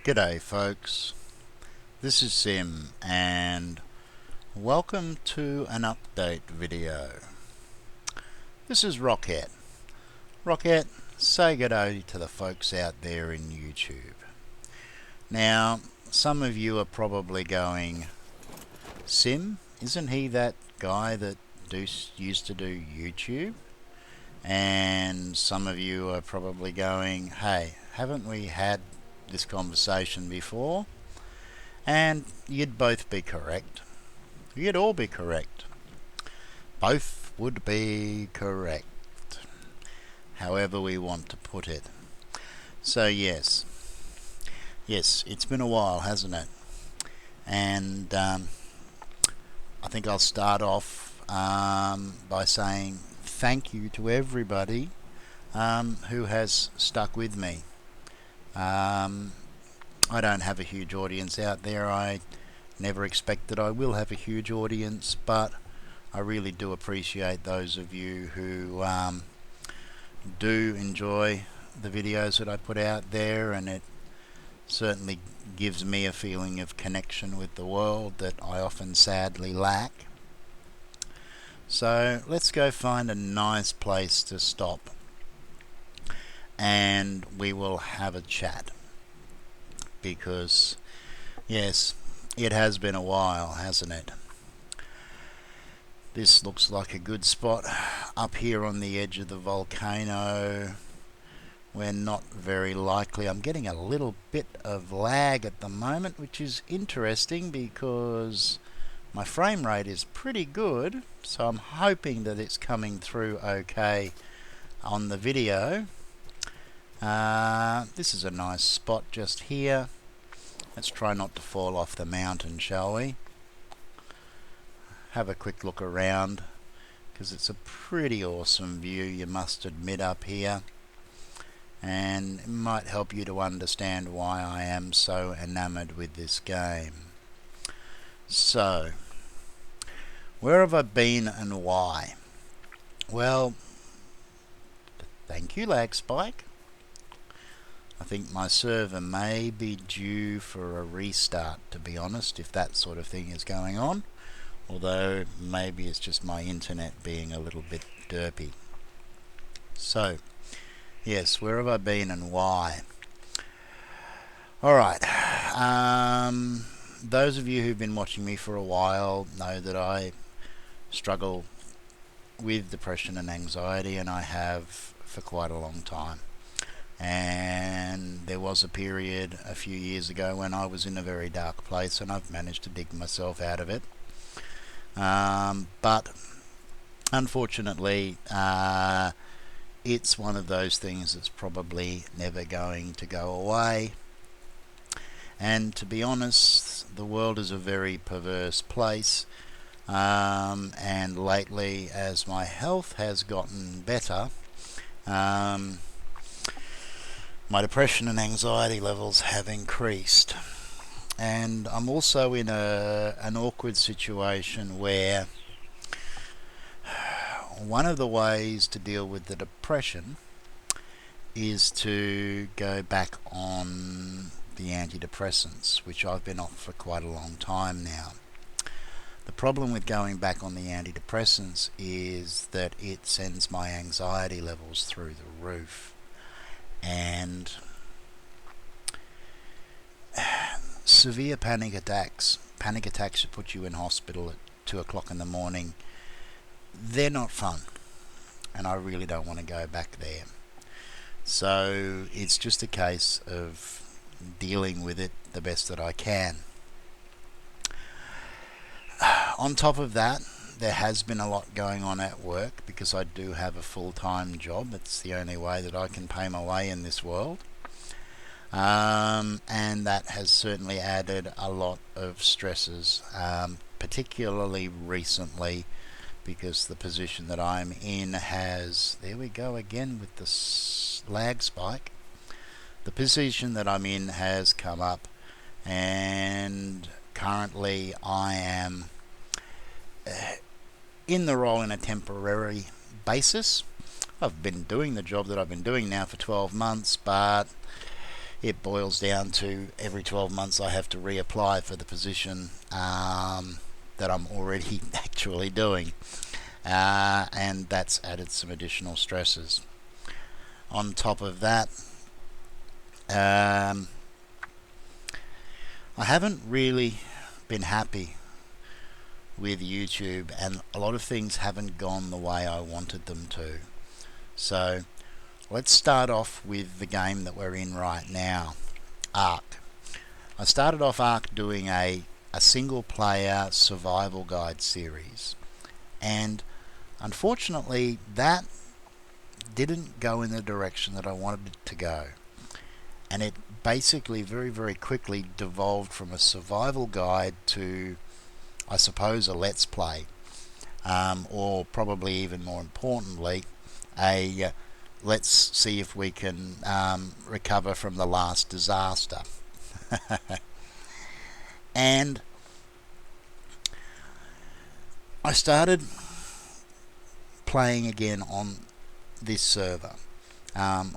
G'day folks, this is Sim and welcome to an update video. This is Rocket. Rocket, say g'day to the folks out there in YouTube. Now, some of you are probably going, Sim, isn't he that guy that used to do YouTube? And some of you are probably going, hey, haven't we had this conversation before? And you'd both be correct. You'd all be correct. Both would be correct, however we want to put it. So yes, it's been a while, hasn't it? And I think I'll start off by saying thank you to everybody who has stuck with me. I don't have a huge audience out there. I never expected I will have a huge audience, but I really do appreciate those of you who do enjoy the videos that I put out there, and it certainly gives me a feeling of connection with the world that I often sadly lack. So let's go find a nice place to stop and we will have a chat, because yes, it has been a while, hasn't it? This looks like a good spot up here on the edge of the volcano. We're not very likely. I'm getting a little bit of lag at the moment, which is interesting because my frame rate is pretty good, so I'm hoping that it's coming through okay on the video. This is a nice spot just here. Let's try not to fall off the mountain, shall we? Have a quick look around, because it's a pretty awesome view, you must admit, up here, and it might help you to understand why I am so enamored with this game. So, where have I been and why? Well, thank you, Lag Spike. I think my server may be due for a restart, to be honest, if that sort of thing is going on. Although maybe it's just my internet being a little bit derpy. So, yes, where have I been and why? Alright, those of you who've been watching me for a while know that I struggle with depression and anxiety, and I have for quite a long time. And there was a period a few years ago when I was in a very dark place, and I've managed to dig myself out of it. But unfortunately, it's one of those things that's probably never going to go away. And to be honest, the world is a very perverse place. And lately, as my health has gotten better, my depression and anxiety levels have increased. And I'm also in an awkward situation where one of the ways to deal with the depression is to go back on the antidepressants, which I've been off for quite a long time now. The problem with going back on the antidepressants is that it sends my anxiety levels through the roof. And severe panic attacks that put you in hospital at 2 o'clock in the morning, they're not fun, and I really don't want to go back there. So it's just a case of dealing with it the best that I can. On top of that, there has been a lot going on at work, because I do have a full-time job. It's the only way that I can pay my way in this world. And that has certainly added a lot of stresses, particularly recently, because the position that I'm in has, there we go again with the lag spike, the position that I'm in has come up, and currently I am in the role in a temporary basis. I've been doing the job that I've been doing now for 12 months, but it boils down to every 12 months I have to reapply for the position that I'm already actually doing, and that's added some additional stresses. On top of that, I haven't really been happy with YouTube, and a lot of things haven't gone the way I wanted them to. So let's start off with the game that we're in right now, Ark. I started off Ark doing a single player survival guide series, and unfortunately that didn't go in the direction that I wanted it to go, and it basically very quickly devolved from a survival guide to, I suppose, a let's play, or probably even more importantly, a let's see if we can recover from the last disaster. And I started playing again on this server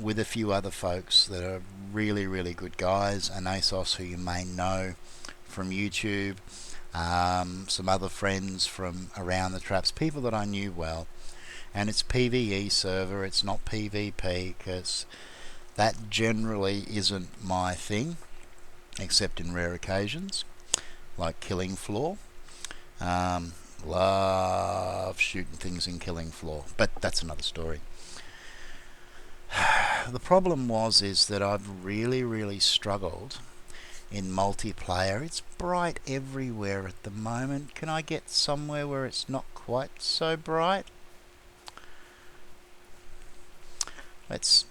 with a few other folks that are really good guys. Anasos, who you may know from YouTube, some other friends from around the traps, people that I knew well. And it's PvE server, it's not PvP, because that generally isn't my thing, except in rare occasions, like Killing Floor. Love shooting things in Killing Floor, but that's another story. The problem is that I've really struggled in multiplayer. It's bright everywhere at the moment. Can I get somewhere where it's not quite so bright? Let's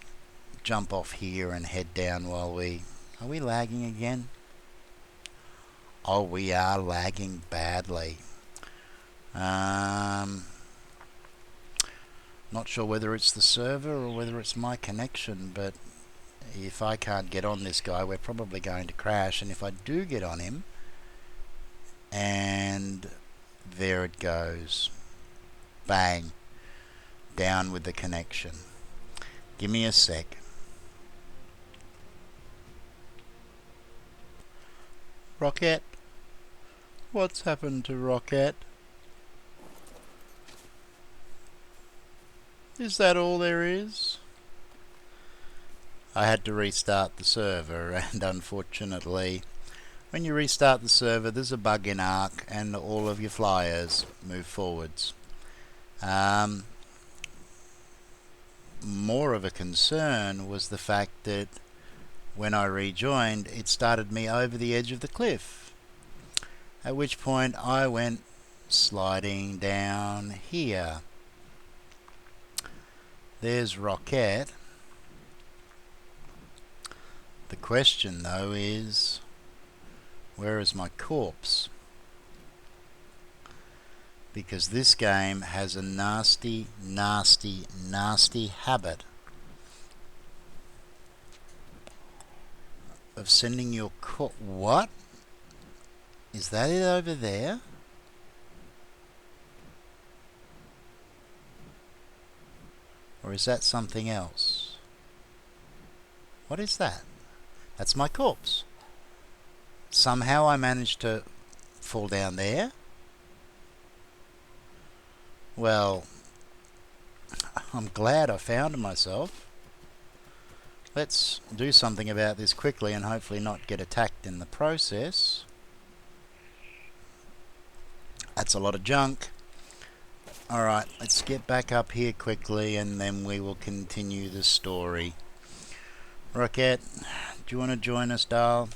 jump off here and head down while we... Are we lagging again? Oh, we are lagging badly. Not sure whether it's the server or whether it's my connection, but if I can't get on this guy, we're probably going to crash. And if I do get on him, and there it goes. Bang. Down with the connection. Give me a sec. Rocket? What's happened to Rocket? Is that all there is? I had to restart the server, and unfortunately, when you restart the server, there's a bug in Ark, and all of your flyers move forwards. More of a concern was the fact that when I rejoined, it started me over the edge of the cliff, at which point I went sliding down here. There's Rocket. The question though is, where is my corpse? Because this game has a nasty habit of sending your corpse... What? Is that it over there? Or is that something else? What is that? That's my corpse. Somehow I managed to fall down there. Well, I'm glad I found myself. Let's do something about this quickly and hopefully not get attacked in the process. That's a lot of junk. Alright, let's get back up here quickly and then we will continue the story. Rocket, do you want to join us, Dal?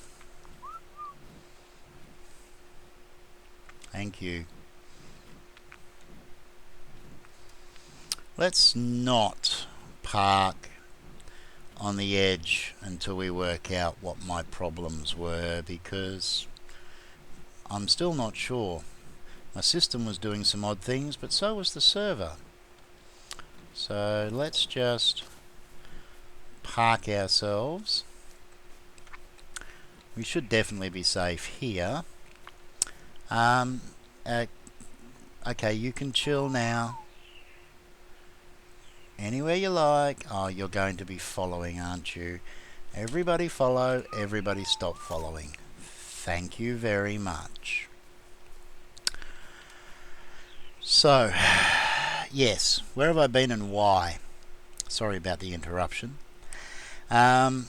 Thank you. Let's not park on the edge until we work out what my problems were, because I'm still not sure. My system was doing some odd things, but so was the server. So let's just park ourselves. We should definitely be safe here. Okay, you can chill now. Anywhere you like. Oh, you're going to be following, aren't you? Everybody follow, everybody stop following. Thank you very much. So, yes, where have I been and why? Sorry about the interruption. There's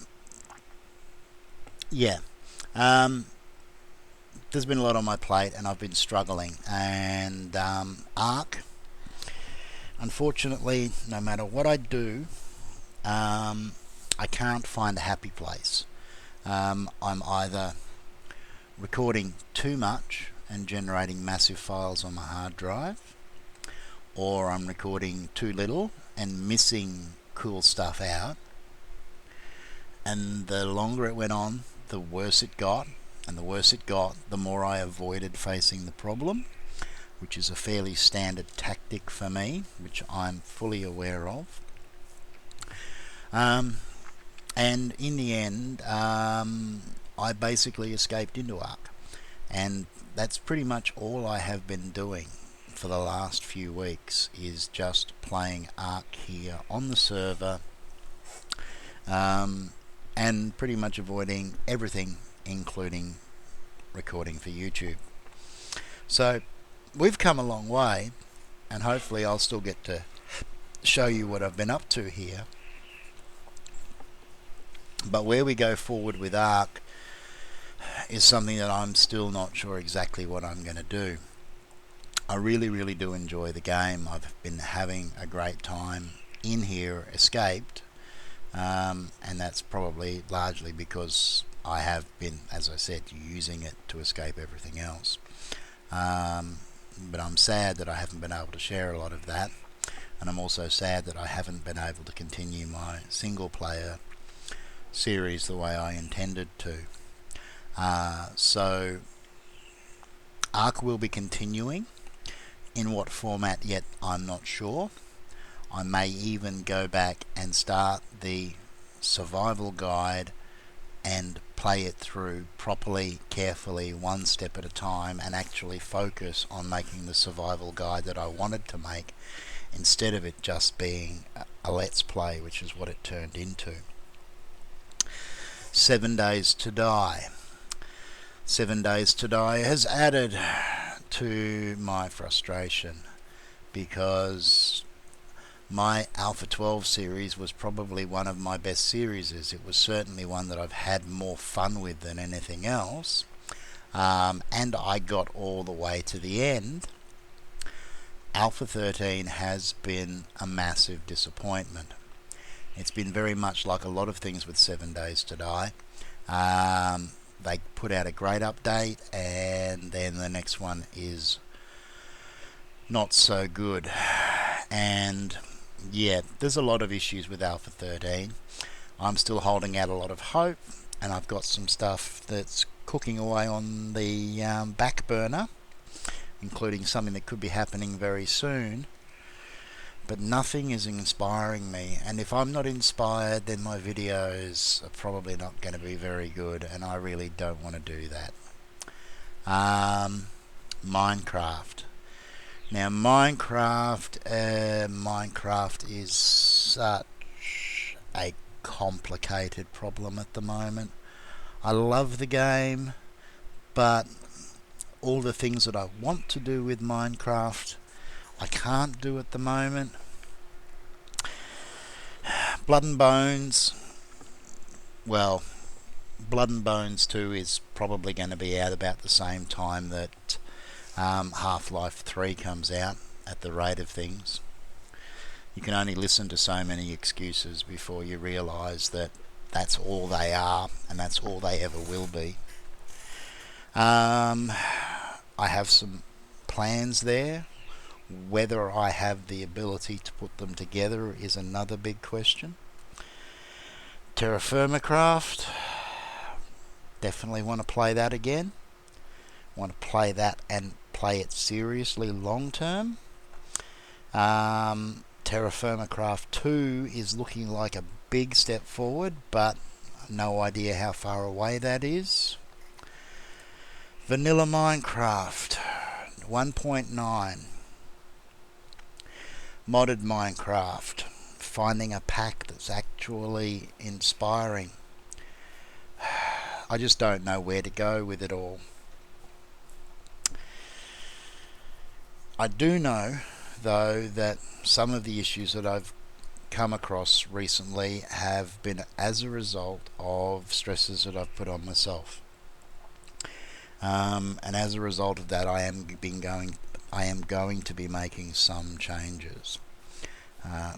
been a lot on my plate and I've been struggling. And Ark, unfortunately, no matter what I do, I can't find a happy place. I'm either recording too much and generating massive files on my hard drive, or I'm recording too little and missing cool stuff out. And the longer it went on, the worse it got, and the worse it got, the more I avoided facing the problem, which is a fairly standard tactic for me, which I'm fully aware of. And in the end, I basically escaped into Ark, and that's pretty much all I have been doing for the last few weeks, is just playing Ark here on the server, and pretty much avoiding everything, including recording for YouTube. So we've come a long way, and hopefully I'll still get to show you what I've been up to here. But where we go forward with Ark is something that I'm still not sure exactly what I'm going to do. I really do enjoy the game. I've been having a great time in here, escaped, and that's probably largely because I have been, as I said, using it to escape everything else. But I'm sad that I haven't been able to share a lot of that, and I'm also sad that I haven't been able to continue my single player series the way I intended to. So Ark will be continuing. In what format yet, I'm not sure. I may even go back and start the survival guide and play it through properly, carefully, one step at a time, and actually focus on making the survival guide that I wanted to make, instead of it just being a let's play, which is what it turned into. 7 Days to Die. 7 Days to Die has added to my frustration, because my Alpha 12 series was probably one of my best series. It was certainly one that I've had more fun with than anything else, and I got all the way to the end. Alpha 13 has been a massive disappointment. It's been very much like a lot of things with 7 Days to Die. They put out a great update, and then the next one is not so good. And yeah, there's a lot of issues with Alpha 13. I'm still holding out a lot of hope, and I've got some stuff that's cooking away on the back burner, including something that could be happening very soon. But nothing is inspiring me, and if I'm not inspired, then my videos are probably not going to be very good, and I really don't want to do that. Minecraft. Now Minecraft is such a complicated problem at the moment. I love the game, but all the things that I want to do with Minecraft, I can't do at the moment. Blood and Bones, well, Blood and Bones 2 is probably going to be out about the same time that Half-Life 3 comes out, at the rate of things. You can only listen to so many excuses before you realise that that's all they are, and that's all they ever will be. I have some plans there. Whether I have the ability to put them together is another big question. Terraformacraft, definitely want to play that again. Want to play that and play it seriously long term. Terraformacraft 2 is looking like a big step forward, but no idea how far away that is. Vanilla Minecraft 1.9. Modded Minecraft, finding a pack that's actually inspiring. I just don't know where to go with it all. I do know, though, that some of the issues that I've come across recently have been as a result of stresses that I've put on myself. And as a result of that, I am going to be making some changes.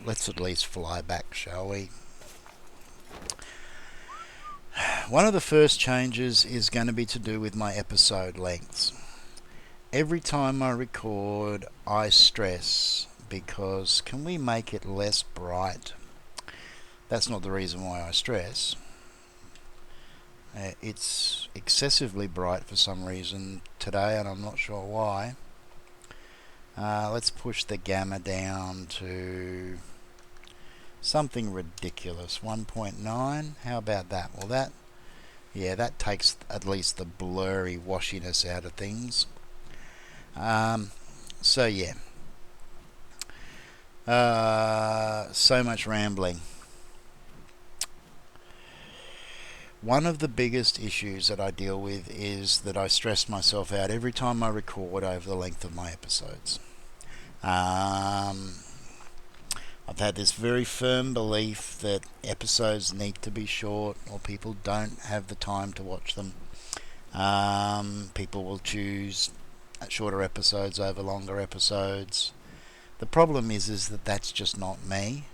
Let's at least fly back, shall we? One of the first changes is going to be to do with my episode lengths. Every time I record, I stress because can we make it less bright? That's not the reason why I stress. It's excessively bright for some reason today, and I'm not sure why. Let's push the gamma down to something ridiculous, 1.9. How about that? Well, that takes at least the blurry washiness out of things. So yeah, so much rambling. One of the biggest issues that I deal with is that I stress myself out every time I record over the length of my episodes. I've had this very firm belief that episodes need to be short, or people don't have the time to watch them. People will choose shorter episodes over longer episodes. The problem is that that's just not me.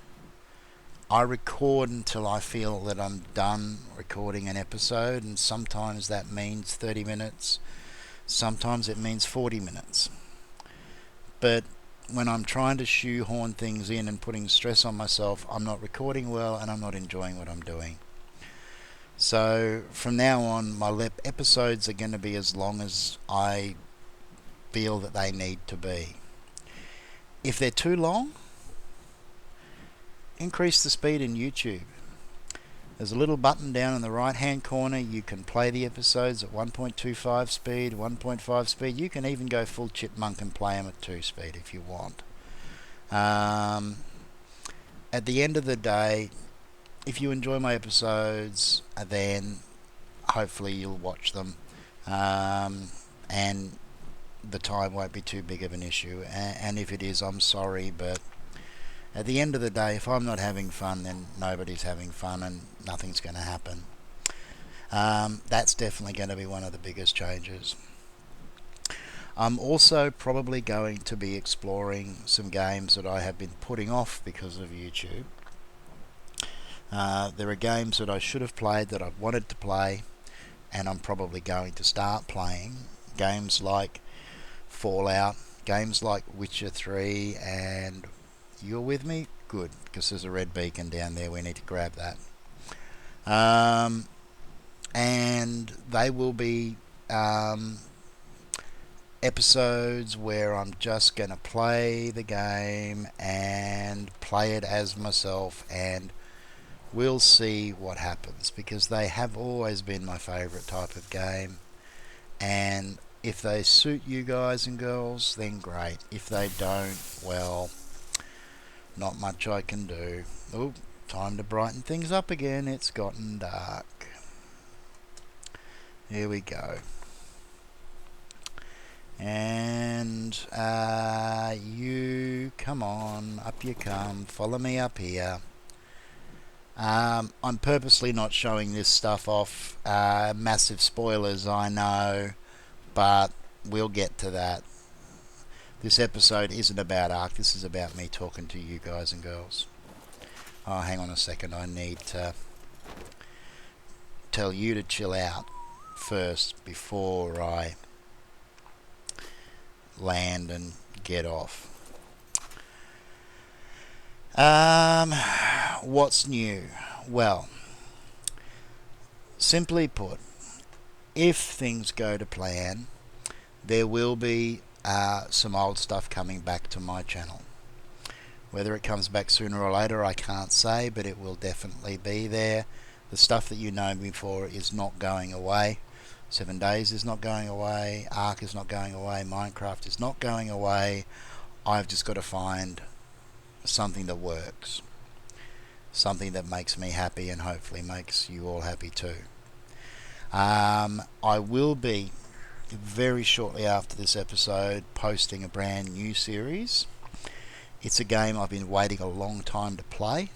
I record until I feel that I'm done recording an episode, and sometimes that means 30 minutes, sometimes it means 40 minutes. But when I'm trying to shoehorn things in and putting stress on myself, I'm not recording well and I'm not enjoying what I'm doing. So from now on, my episodes are going to be as long as I feel that they need to be. If they're too long, increase the speed in YouTube. There's a little button down in the right hand corner. You can play the episodes at 1.25 speed, 1.5 speed. You can even go full chipmunk and play them at 2 speed if you want. At the end of the day, if you enjoy my episodes, then hopefully you'll watch them, and the time won't be too big of an issue. And if it is, I'm sorry, but at the end of the day, if I'm not having fun, then nobody's having fun and nothing's going to happen. That's definitely going to be one of the biggest changes. I'm also probably going to be exploring some games that I have been putting off because of YouTube. There are games that I should have played that I've wanted to play, and I'm probably going to start playing. Games like Fallout, games like Witcher 3, and you're with me? Good, because there's a red beacon down there. We need to grab that. And they will be episodes where I'm just going to play the game and play it as myself, and we'll see what happens, because they have always been my favourite type of game. And if they suit you guys and girls, then great. If they don't, well, not much I can do. Oh, time to brighten things up again. It's gotten dark. Here we go. And you come on, up you come, follow me up here. I'm purposely not showing this stuff off. Massive spoilers, I know, but we'll get to that. This episode isn't about Ark, this is about me talking to you guys and girls. Oh, hang on a second, I need to tell you to chill out first before I land and get off. What's new? Well, simply put, if things go to plan, there will be some old stuff coming back to my channel. Whether it comes back sooner or later, I can't say, but it will definitely be there. The stuff that you know me for is not going away. 7 Days is not going away, Ark is not going away, Minecraft is not going away. I've just got to find something that works. Something that makes me happy and hopefully makes you all happy too. I will be very shortly after this episode posting a brand new series. It's a game I've been waiting a long time to play,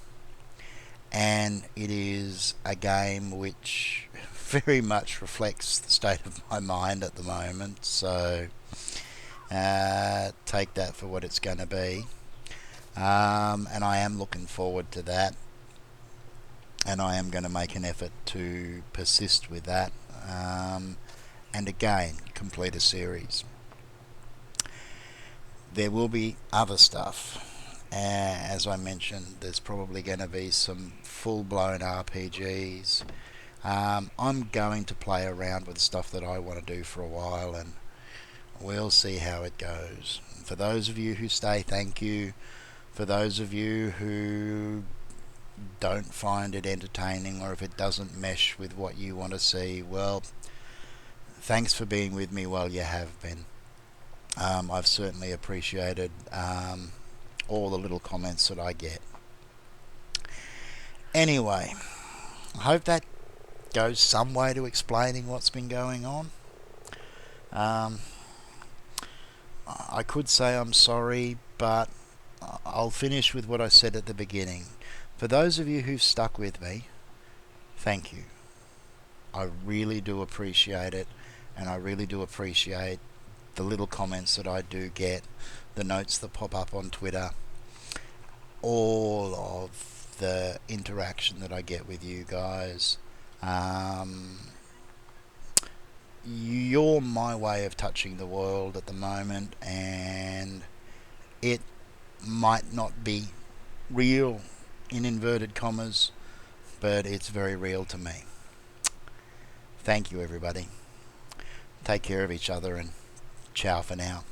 and it is a game which very much reflects the state of my mind at the moment, so take that for what it's going to be. And I am looking forward to that, and I am going to make an effort to persist with that, and again complete a series. There will be other stuff. As I mentioned, there's probably going to be some full-blown RPGs. I'm going to play around with stuff that I want to do for a while, and we'll see how it goes. For those of you who stay, thank you. For those of you who don't find it entertaining, or if it doesn't mesh with what you want to see, well, thanks for being with me while you have been. I've certainly appreciated all the little comments that I get. Anyway, I hope that goes some way to explaining what's been going on. I could say I'm sorry, but I'll finish with what I said at the beginning. For those of you who've stuck with me, thank you. I really do appreciate it, and I really do appreciate the little comments that I do get, the notes that pop up on Twitter, all of the interaction that I get with you guys. You're my way of touching the world at the moment, and it might not be real in inverted commas, but it's very real to me. Thank you, everybody. Take care of each other, and ciao for now.